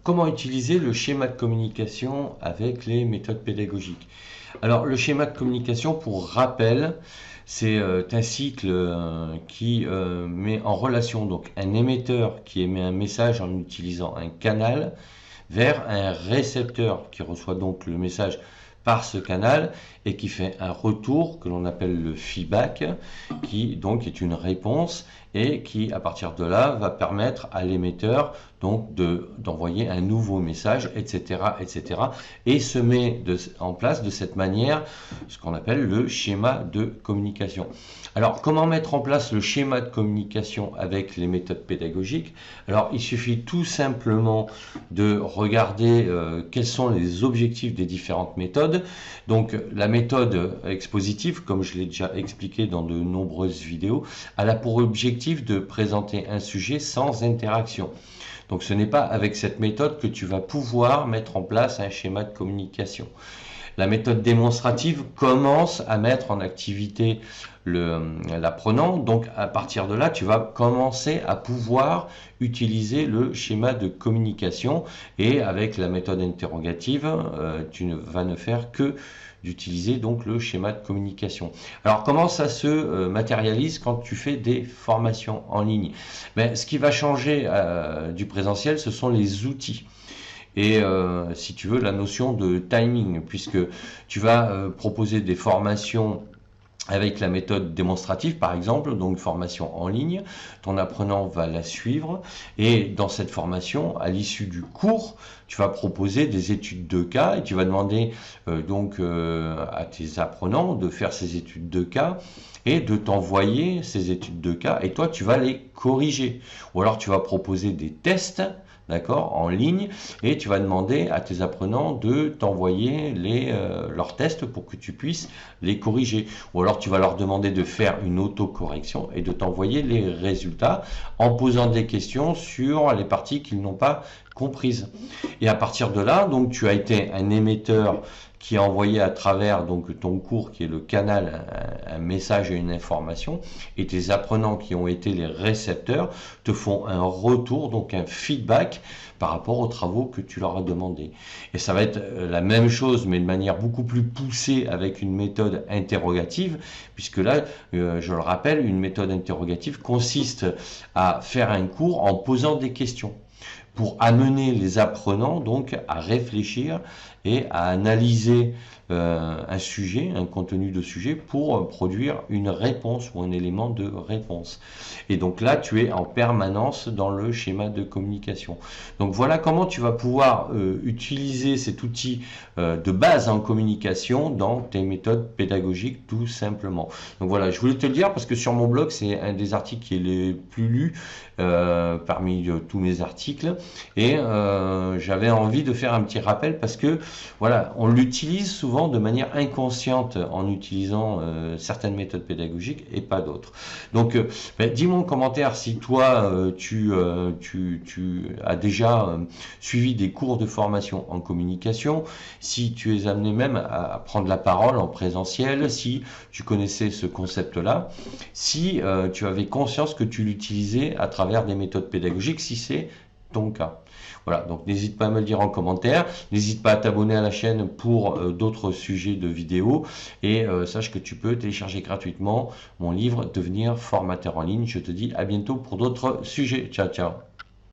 comment utiliser le schéma de communication avec les méthodes pédagogiques? Alors, le schéma de communication, pour rappel, c'est un cycle qui met en relation donc un émetteur qui émet un message en utilisant un canal vers un récepteur qui reçoit donc le message par ce canal et qui fait un retour que l'on appelle le feedback, qui donc est une réponse et qui à partir de là va permettre à l'émetteur donc d'envoyer un nouveau message, etc., etc. Et se met en place de cette manière ce qu'on appelle le schéma de communication. Alors, comment mettre en place le schéma de communication avec les méthodes pédagogiques? Alors, il suffit tout simplement de regarder quels sont les objectifs des différentes méthodes. Donc, la méthode expositive, comme je l'ai déjà expliqué dans de nombreuses vidéos, elle a pour objectif de présenter un sujet sans interaction. Donc, ce n'est pas avec cette méthode que tu vas pouvoir mettre en place un schéma de communication. La méthode démonstrative commence à mettre en activité l'apprenant. Donc, à partir de là, tu vas commencer à pouvoir utiliser le schéma de communication. Et avec la méthode interrogative, tu ne vas ne faire que d'utiliser donc le schéma de communication. Alors, comment ça se matérialise quand tu fais des formations en ligne? Ce qui va changer du présentiel, ce sont les outils. Et si tu veux, la notion de timing, puisque tu vas proposer des formations avec la méthode démonstrative, par exemple, donc formation en ligne, ton apprenant va la suivre et dans cette formation, à l'issue du cours, tu vas proposer des études de cas et tu vas demander à tes apprenants de faire ces études de cas et de t'envoyer ces études de cas et toi tu vas les corriger. Ou alors tu vas proposer des tests, d'accord, en ligne, et tu vas demander à tes apprenants de t'envoyer leurs tests pour que tu puisses les corriger. Ou alors tu vas leur demander de faire une autocorrection et de t'envoyer les résultats en posant des questions sur les parties qu'ils n'ont pas comprises. Et à partir de là, donc tu as été un émetteur qui a envoyé à travers donc ton cours qui est le canal un message et une information, et tes apprenants qui ont été les récepteurs te font un retour, donc un feedback par rapport aux travaux que tu leur as demandé. Et ça va être la même chose mais de manière beaucoup plus poussée avec une méthode interrogative, puisque là, je le rappelle, une méthode interrogative consiste à faire un cours en posant des questions pour amener les apprenants donc à réfléchir et à analyser un sujet, un contenu de sujet pour produire une réponse ou un élément de réponse. Et donc là, tu es en permanence dans le schéma de communication. Donc voilà comment tu vas pouvoir utiliser cet outil de base en communication dans tes méthodes pédagogiques tout simplement. Donc voilà, je voulais te le dire parce que sur mon blog, c'est un des articles qui est les plus lus parmi tous mes articles et j'avais envie de faire un petit rappel parce que voilà, on l'utilise souvent de manière inconsciente en utilisant certaines méthodes pédagogiques et pas d'autres. Donc, dis-moi en commentaire si toi, tu as déjà suivi des cours de formation en communication, si tu es amené même à prendre la parole en présentiel, si tu connaissais ce concept-là, si tu avais conscience que tu l'utilisais à travers des méthodes pédagogiques, si c'est ton cas. Voilà, donc n'hésite pas à me le dire en commentaire, n'hésite pas à t'abonner à la chaîne pour d'autres sujets de vidéos et sache que tu peux télécharger gratuitement mon livre Devenir formateur en ligne. Je te dis à bientôt pour d'autres sujets. Ciao, ciao.